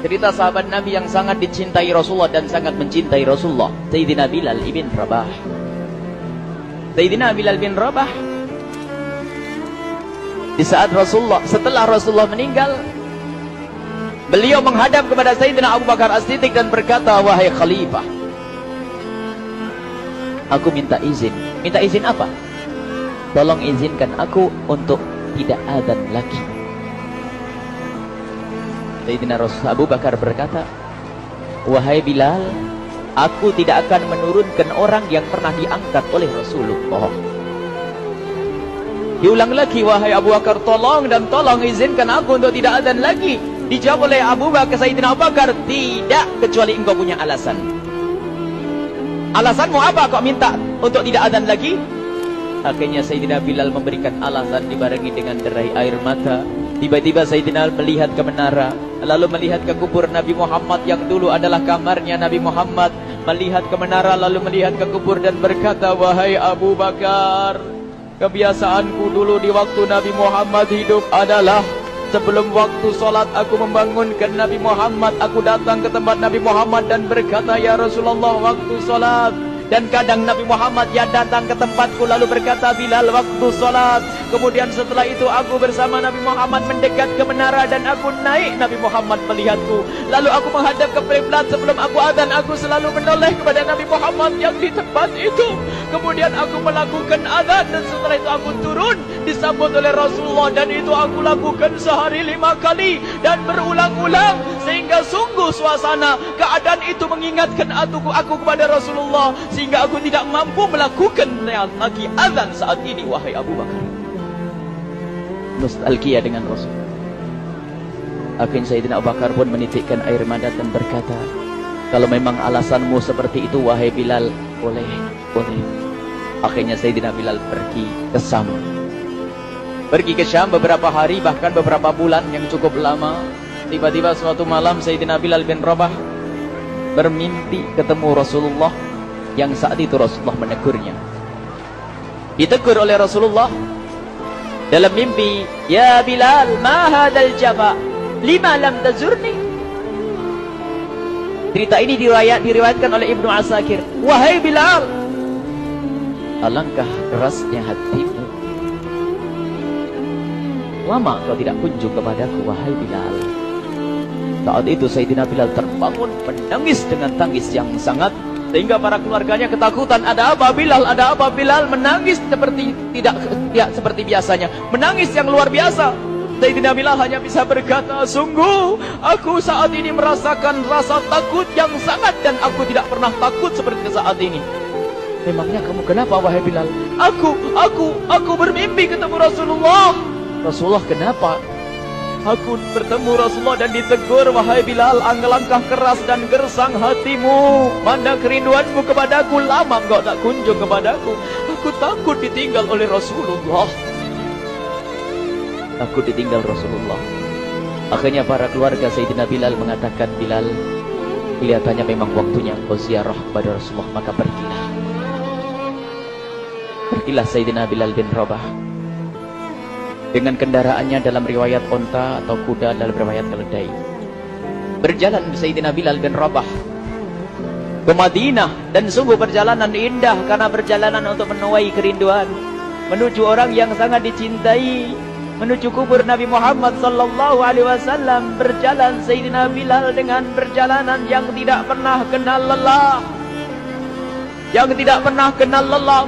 Cerita sahabat Nabi yang sangat dicintai Rasulullah dan sangat mencintai Rasulullah, Sayyidina Bilal ibn Rabah. Sayyidina Bilal bin Rabah, di saat setelah Rasulullah meninggal, beliau menghadap kepada Sayyidina Abu Bakar As-Siddiq dan berkata, wahai khalifah, aku minta izin. Minta izin apa? Tolong izinkan aku untuk tidak adzan lagi. Sayyidina Abu Bakar berkata, wahai Bilal, aku tidak akan menurunkan orang yang pernah diangkat oleh Rasulullah. Diulang lagi, wahai Abu Bakar, tolong dan tolong izinkan aku untuk tidak adzan lagi. Dijawab oleh Abu Bakar, Sayyidina Abu Bakar, tidak, kecuali engkau punya alasan. Alasanmu apa kau minta untuk tidak adzan lagi? Akhirnya Sayyidina Bilal memberikan alasan dibarengi dengan derai air mata. Tiba-tiba Sayyidina melihat ke menara, lalu melihat ke kubur Nabi Muhammad yang dulu adalah kamarnya Nabi Muhammad. Melihat ke menara, lalu melihat ke kubur dan berkata, wahai Abu Bakar, kebiasaanku dulu di waktu Nabi Muhammad hidup adalah sebelum waktu sholat aku membangunkan Nabi Muhammad. Aku datang ke tempat Nabi Muhammad dan berkata, ya Rasulullah, waktu sholat. Dan kadang Nabi Muhammad ya datang ke tempatku lalu berkata, Bilal, waktu sholat. Kemudian setelah itu aku bersama Nabi Muhammad mendekat ke menara dan aku naik. Nabi Muhammad melihatku. Lalu aku menghadap ke kiblat. Sebelum aku adzan, aku selalu menoleh kepada Nabi Muhammad yang di tempat itu. Kemudian aku melakukan adzan dan setelah itu aku turun disambut oleh Rasulullah. Dan itu aku lakukan sehari 5 kali dan berulang-ulang. Sehingga sungguh suasana keadaan itu mengingatkan aku kepada Rasulullah. Sehingga aku tidak mampu melakukan lagi azan saat ini, wahai Abu Bakar. Nostalgia dengan Rasul. Akhirnya Sayyidina Abu Bakar pun menitikkan air mata dan berkata, kalau memang alasanmu seperti itu, wahai Bilal, boleh. Akhirnya Sayyidina Bilal pergi ke Syam. Pergi ke Syam beberapa hari, bahkan beberapa bulan yang cukup lama. Tiba-tiba suatu malam Sayyidina Bilal bin Rabah bermimpi ketemu Rasulullah, yang saat itu Rasulullah menegurnya. Ditegur oleh Rasulullah dalam mimpi, ya Bilal, ma hadal jafa, lima lam tazurni. Cerita ini diriwayatkan oleh Ibnu Asakir. Wahai Bilal, alangkah kerasnya hatimu, lama kau tidak kunjung kepadaku, wahai Bilal. Saat itu Sayyidina Bilal terbangun menangis dengan tangis yang sangat, sehingga para keluarganya ketakutan. Ada apa Bilal? Ada apa Bilal? Menangis seperti tidak seperti biasanya, menangis yang luar biasa. Sayyidina Bilal hanya bisa berkata, sungguh aku saat ini merasakan rasa takut yang sangat, dan aku tidak pernah takut seperti saat ini. Memangnya kamu kenapa, wahai Bilal? Aku bermimpi ketemu Rasulullah. Rasulullah, kenapa? Aku bertemu Rasulullah dan ditegur, wahai Bilal, alangkah keras dan gersang hatimu. Mana kerinduanmu kepadaku, lama engkau tak kunjung kepadaku. Aku takut ditinggal oleh Rasulullah. Takut ditinggal Rasulullah. Akhirnya para keluarga Sayyidina Bilal mengatakan, Bilal, kelihatannya memang waktunya engkau ziarah kepada Rasulullah, maka pergilah. Pergilah Sayyidina Bilal bin Rabah dengan kendaraannya, dalam riwayat onta atau kuda, dalam riwayat keledai. Berjalan Sayyidina Bilal bin Rabah ke Madinah, dan sungguh perjalanan indah karena perjalanan untuk menuai kerinduan, menuju orang yang sangat dicintai, menuju kubur Nabi Muhammad sallallahu alaihi wasallam. Berjalan Sayyidina Bilal dengan perjalanan yang tidak pernah kenal lelah,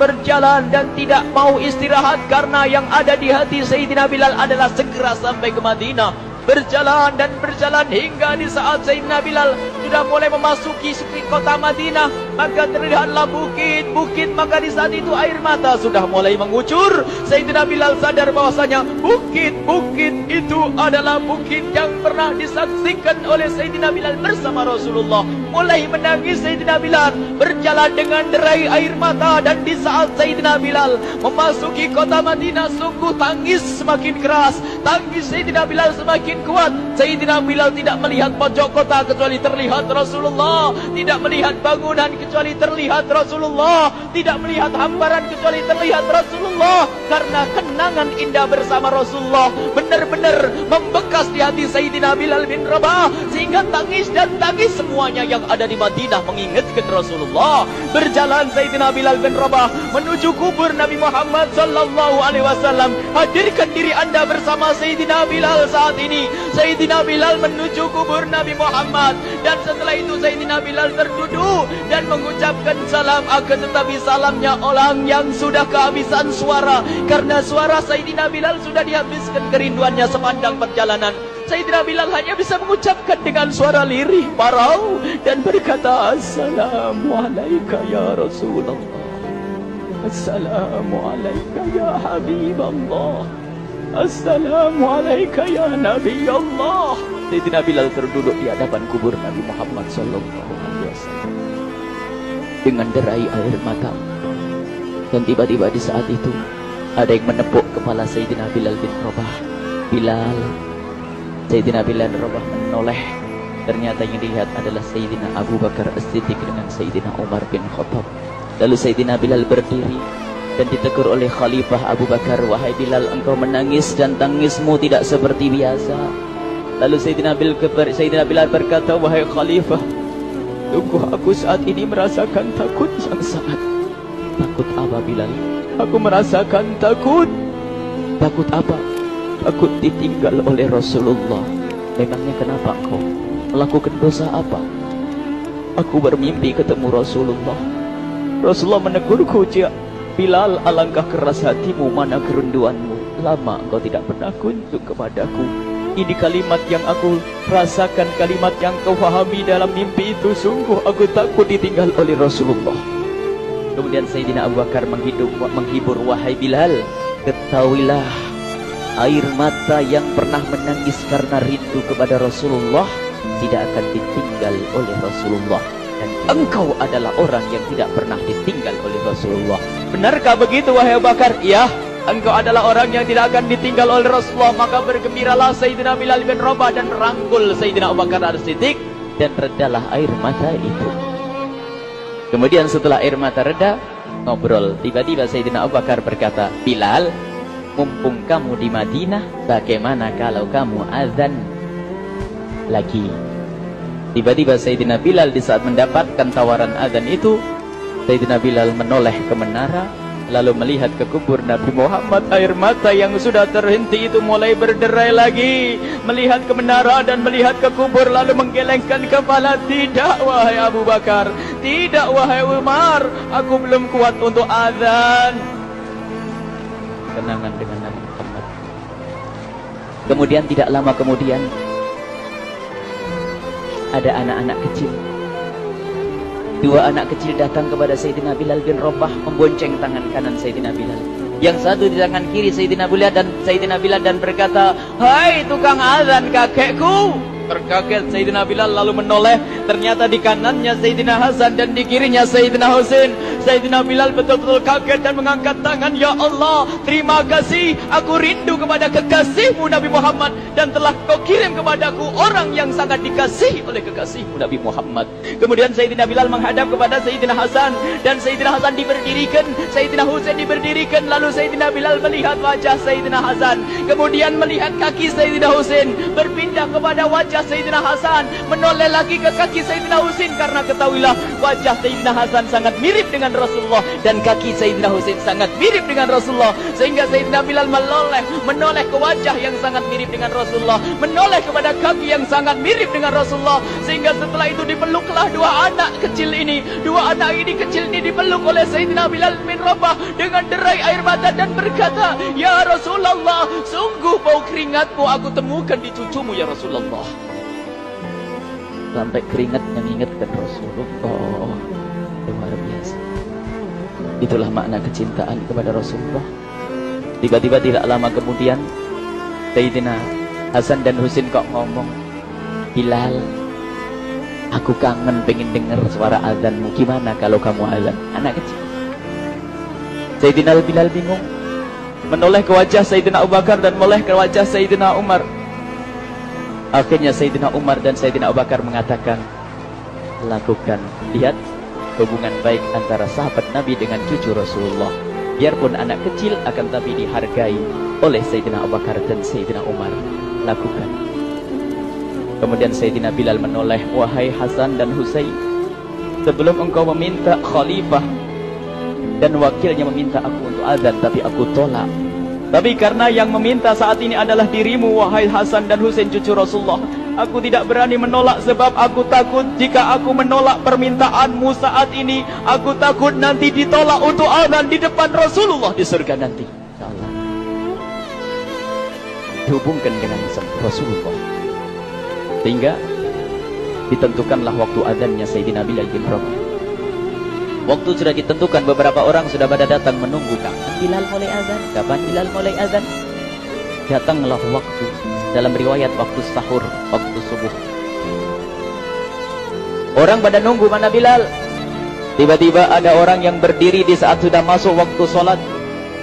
berjalan dan tidak mau istirahat, karena yang ada di hati Sayyidina Bilal adalah segera sampai ke Madinah. Berjalan dan berjalan hingga di saat Sayyidina Bilal sudah mulai memasuki kota Madinah, maka terlihatlah bukit-bukit. Maka di saat itu air mata sudah mulai mengucur. Sayyidina Bilal sadar bahwasanya bukit-bukit itu adalah bukit yang pernah disaksikan oleh Sayyidina Bilal bersama Rasulullah. Mulai menangis Sayyidina Bilal, berjalan dengan derai air mata. Dan di saat Sayyidina Bilal memasuki kota Madinah, sungguh tangis semakin keras, tangis Sayyidina Bilal semakin kuat. Sayyidina Bilal tidak melihat pojok kota kecuali terlihat Rasulullah, tidak melihat bangunan kecuali terlihat Rasulullah, tidak melihat hamparan kecuali terlihat Rasulullah, karena kenangan indah bersama Rasulullah benar-benar membekas di hati Sayyidina Bilal bin Rabah, sehingga tangis dan tangis semuanya yang ada di Madinah mengingatkan Rasulullah. Berjalan Sayyidina Bilal bin Rabah menuju kubur Nabi Muhammad sallallahu alaihi wasallam. Hadirkan diri Anda bersama Sayyidina Bilal saat ini. Sayyidina Bilal menuju kubur Nabi Muhammad, dan setelah itu Sayyidina Bilal terduduk dan mengucapkan salam, akan tetapi salamnya orang yang sudah kehabisan suara, karena suara Sayyidina Bilal sudah dihabiskan kerinduannya sepanjang perjalanan. Sayyidina Bilal hanya bisa mengucapkan dengan suara lirih parau dan berkata, Assalamualaikum ya Rasulullah, Assalamualaikum ya Habiballah, Assalamualaikum ya Nabi Allah. Sayyidina Bilal terduduk di hadapan kubur Nabi Muhammad sallallahu alaihi wasallam dengan derai air mata. Dan tiba-tiba di saat itu ada yang menepuk kepala Sayyidina Bilal bin Rabah. Bilal. Sayyidina Bilal bin Rabah menoleh. Ternyata yang dilihat adalah Sayyidina Abu Bakar As-Siddiq dengan Sayyidina Umar bin Khattab. Lalu Sayyidina Bilal berdiri dan ditegur oleh Khalifah Abu Bakar, wahai Bilal, engkau menangis dan tangismu tidak seperti biasa. Lalu Sayyidina Bilal berkata, wahai Khalifah, sungguh aku saat ini merasakan takut yang sangat. Takut apa Bilal? Aku merasakan takut. Takut apa? Takut ditinggal oleh Rasulullah. Memangnya kenapa kau? Melakukan dosa apa? Aku bermimpi ketemu Rasulullah. Rasulullah menegurku, Bilal, alangkah keras hatimu, mana kerinduanmu. Lama engkau tidak pernah kunjung kepadaku. Ini kalimat yang aku rasakan, kalimat yang kau pahami dalam mimpi itu. Sungguh aku takut ditinggal oleh Rasulullah. Kemudian Sayyidina Abu Bakar menghibur, wahai Bilal, ketahuilah, air mata yang pernah menangis karena rindu kepada Rasulullah tidak akan ditinggal oleh Rasulullah. Dan engkau adalah orang yang tidak pernah ditinggal oleh Rasulullah. Benarkah begitu wahai Abu Bakar? Ya, engkau adalah orang yang tidak akan ditinggal oleh Rasulullah. Maka bergembiralah Sayyidina Bilal bin Rabah dan merangkul Sayyidina Abu Bakar As-Siddiq, dan redalah air mata itu. Kemudian setelah air mata reda, ngobrol. Tiba-tiba Sayyidina Abu Bakar berkata, Bilal, mumpung kamu di Madinah, bagaimana kalau kamu azan lagi? Tiba-tiba Sayyidina Bilal di saat mendapatkan tawaran azan itu, Sayyidina Bilal menoleh ke menara, lalu melihat ke kubur Nabi Muhammad. Air mata yang sudah terhenti itu mulai berderai lagi. Melihat ke menara dan melihat ke kubur, lalu menggelengkan kepala. Tidak wahai Abu Bakar, tidak wahai Umar, aku belum kuat untuk azan. Kenangan dengan Nabi Muhammad. Kemudian tidak lama kemudian ada anak-anak kecil. Dua anak kecil datang kepada Sayyidina Bilal bin Rabah, membonceng tangan kanan Sayyidina Bilal. Yang satu di tangan kiri Sayyidina Bilal dan berkata, hai tukang azan kakekku. Terkaget Sayyidina Bilal lalu menoleh. Ternyata di kanannya Sayyidina Hasan dan di kirinya Sayyidina Husain. Sayyidina Bilal betul-betul kaget dan mengangkat tangan. Ya Allah, terima kasih. Aku rindu kepada kekasihmu Nabi Muhammad, dan telah kau kirim kepadaku orang yang sangat dikasihi oleh kekasihmu Nabi Muhammad. Kemudian Sayyidina Bilal menghadap kepada Sayyidina Hasan, dan Sayyidina Hasan diberdirikan, Sayyidina Husain diberdirikan. Lalu Sayyidina Bilal melihat wajah Sayyidina Hasan, kemudian melihat kaki Sayyidina Husain, berpindah kepada wajah Sayyidina Hasan, menoleh lagi ke kaki Sayyidina Husain, karena ketahuilah wajah Sayyidina Hasan sangat mirip dengan Rasulullah dan kaki Sayyidina Husain sangat mirip dengan Rasulullah, sehingga Sayyidina Bilal menoleh ke wajah yang sangat mirip dengan Rasulullah, menoleh kepada kaki yang sangat mirip dengan Rasulullah, sehingga setelah itu dipeluklah dua anak kecil ini. Dua anak ini kecil ini dipeluk oleh Sayyidina Bilal bin Rabah dengan derai air mata dan berkata, ya Rasulullah, sungguh bau keringatmu aku temukan di cucumu ya Rasulullah. Sampai keringat yang mengingatkan Rasulullah. Luar biasa. Itulah makna kecintaan kepada Rasulullah. Tiba-tiba tidak lama kemudian Sayyidina Hasan dan Husain kok ngomong, Bilal, aku kangen pengen dengar suara azanmu. Gimana kalau kamu azan? Anak kecil. Sayyidina Bilal bingung, menoleh ke wajah Sayyidina Abu Bakar dan menoleh ke wajah Sayyidina Umar. Akhirnya Sayyidina Umar dan Sayyidina Abu Bakar mengatakan, lakukan. Lihat hubungan baik antara sahabat Nabi dengan cucu Rasulullah. Biarpun anak kecil, akan tapi dihargai oleh Sayyidina Abu Bakar dan Sayyidina Umar. Lakukan. Kemudian Sayyidina Bilal menoleh, wahai Hasan dan Husain, sebelum engkau meminta khalifah dan wakilnya meminta aku untuk azan, tapi aku tolak. Tapi karena yang meminta saat ini adalah dirimu, wahai Hasan dan Husain cucu Rasulullah, aku tidak berani menolak, sebab aku takut jika aku menolak permintaanmu saat ini, aku takut nanti ditolak untuk azan di depan Rasulullah di surga nanti. InsyaAllah. Dihubungkan dengan Rasulullah, sehingga ditentukanlah waktu azannya Sayyidina Bilal bin Rabah. Waktu sudah ditentukan, beberapa orang sudah pada datang menunggu, kapan Bilal mulai azan? Kapan Bilal mulai azan? Datanglah waktu, dalam riwayat waktu sahur, waktu subuh. Orang pada nunggu mana Bilal. Tiba-tiba ada orang yang berdiri di saat sudah masuk waktu sholat.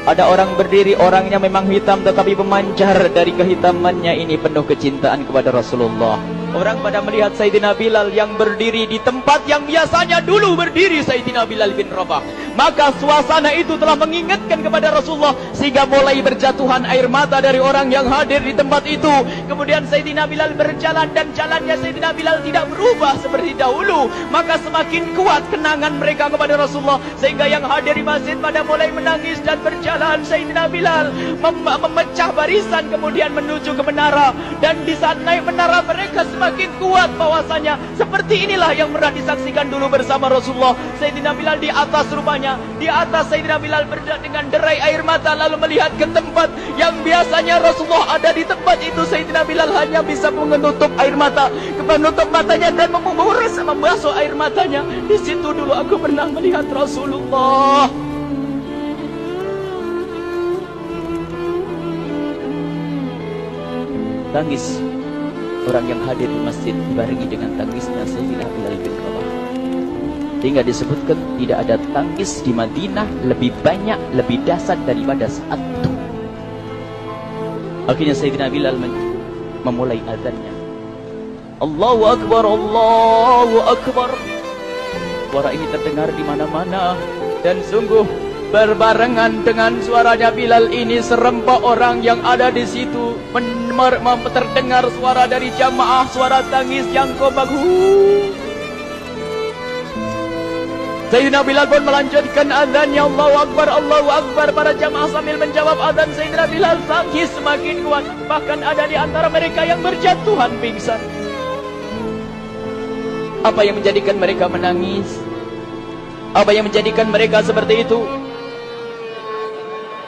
Ada orang berdiri, orangnya memang hitam tetapi memancar dari kehitamannya ini penuh kecintaan kepada Rasulullah. Orang pada melihat Sayyidina Bilal yang berdiri di tempat yang biasanya dulu berdiri Sayyidina Bilal bin Rabah. Maka suasana itu telah mengingatkan kepada Rasulullah, sehingga mulai berjatuhan air mata dari orang yang hadir di tempat itu. Kemudian Sayyidina Bilal berjalan, dan jalannya Sayyidina Bilal tidak berubah seperti dahulu. Maka semakin kuat kenangan mereka kepada Rasulullah, sehingga yang hadir di masjid pada mulai menangis dan berjalan. Sayyidina Bilal memecah barisan kemudian menuju ke menara. Dan di saat naik menara mereka semakin kuat bahwasanya seperti inilah yang pernah disaksikan dulu bersama Rasulullah. Sayyidina Bilal di atas rumahnya, di atas Sayyidina Bilal berada dengan derai air mata, lalu melihat ke tempat yang biasanya Rasulullah ada di tempat itu. Sayyidina Bilal hanya bisa menutup air mata, menutup matanya dan membasuh air matanya. Di situ dulu aku pernah melihat Rasulullah. Tangis orang yang hadir di masjid dibarengi dengan tangisnya Sayyidina Bilal bin Rabah. Sehingga disebutkan tidak ada tangis di Madinah lebih banyak, lebih dahsyat daripada saat itu. Akhirnya Sayyidina Bilal memulai azannya. Allahu Akbar, Allahu Akbar. Suara ini terdengar di mana-mana, dan sungguh berbarengan dengan suaranya Bilal ini serempak orang yang ada di situ terdengar suara dari jamaah, suara tangis yang kompak. Sayyidina Bilal pun melanjutkan azannya. Allahu Akbar, Allahu Akbar. Para jamaah sambil menjawab azan Sayyidina Bilal, tangis semakin kuat. Bahkan ada di antara mereka yang berjatuhan pingsan. Apa yang menjadikan mereka menangis? Apa yang menjadikan mereka seperti itu?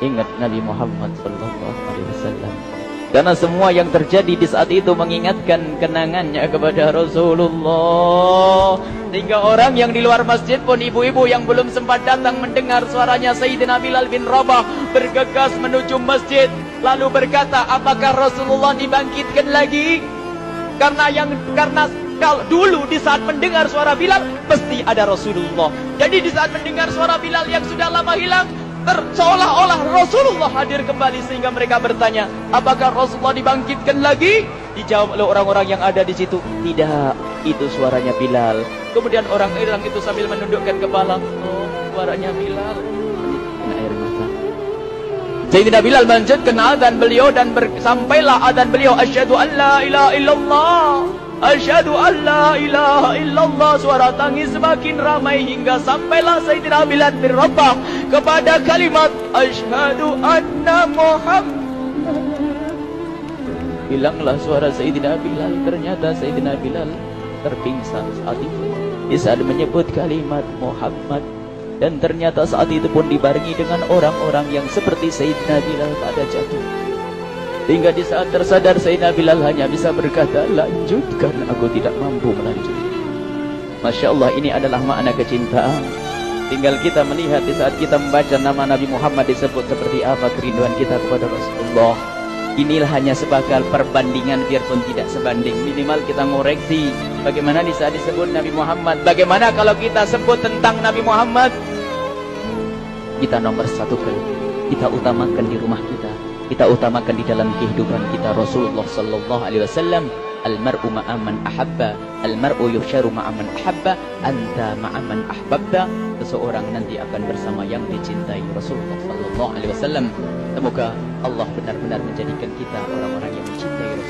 Ingat Nabi Muhammad SAW. Karena semua yang terjadi di saat itu mengingatkan kenangannya kepada Rasulullah. Sehingga orang yang di luar masjid pun, ibu-ibu yang belum sempat datang mendengar suaranya Sayyidina Bilal bin Rabah, bergegas menuju masjid, lalu berkata, apakah Rasulullah dibangkitkan lagi? Karena kalau dulu di saat mendengar suara Bilal pasti ada Rasulullah. Jadi di saat mendengar suara Bilal yang sudah lama hilang, seolah-olah Rasulullah hadir kembali, sehingga mereka bertanya, apakah Rasulullah dibangkitkan lagi? Dijawab oleh orang-orang yang ada di situ, tidak, itu suaranya Bilal. Kemudian orang-orang itu sambil menundukkan kepala, oh, suaranya Bilal. Air mata. Sayyidina Bilal melanjutkan azan beliau, dan sampailah azan beliau, asyhadu an la ilaha illallah, asyhadu an la ilaha illallah. Suara tangis semakin ramai hingga sampailah Sayyidina Bilal bin Rabah kepada kalimat asyhadu anna Muhammad. Hilanglah suara Sayyidina Bilal. Ternyata Sayyidina Bilal terpingsan saat itu di saat menyebut kalimat Muhammad. Dan ternyata saat itu pun dibarengi dengan orang-orang yang seperti Sayyidina Bilal pada jatuh. Hingga di saat tersadar Sayyidina Bilal hanya bisa berkata, lanjutkan, aku tidak mampu melanjutkan. Masya Allah, ini adalah makna kecintaan. Tinggal kita melihat di saat kita membaca nama Nabi Muhammad disebut seperti apa kerinduan kita kepada Rasulullah. Inilah hanya sebagai perbandingan, biarpun tidak sebanding. Minimal kita ngoreksi bagaimana di saat disebut Nabi Muhammad. Bagaimana kalau kita sebut tentang Nabi Muhammad, kita nomor satu kali, kita utamakan di rumah kita, kita utamakan di dalam kehidupan kita Rasulullah Sallallahu Alaihi Wasallam. Al-mar'u ma'aman ahabba, al-mar'u yuhsyaru ma'aman ahabba, anta ma'aman ahbabta. Seseorang nanti akan bersama yang dicintai Rasulullah sallallahu alaihi wasallam. Semoga Allah benar-benar menjadikan kita orang-orang yang mencintai Rasulullah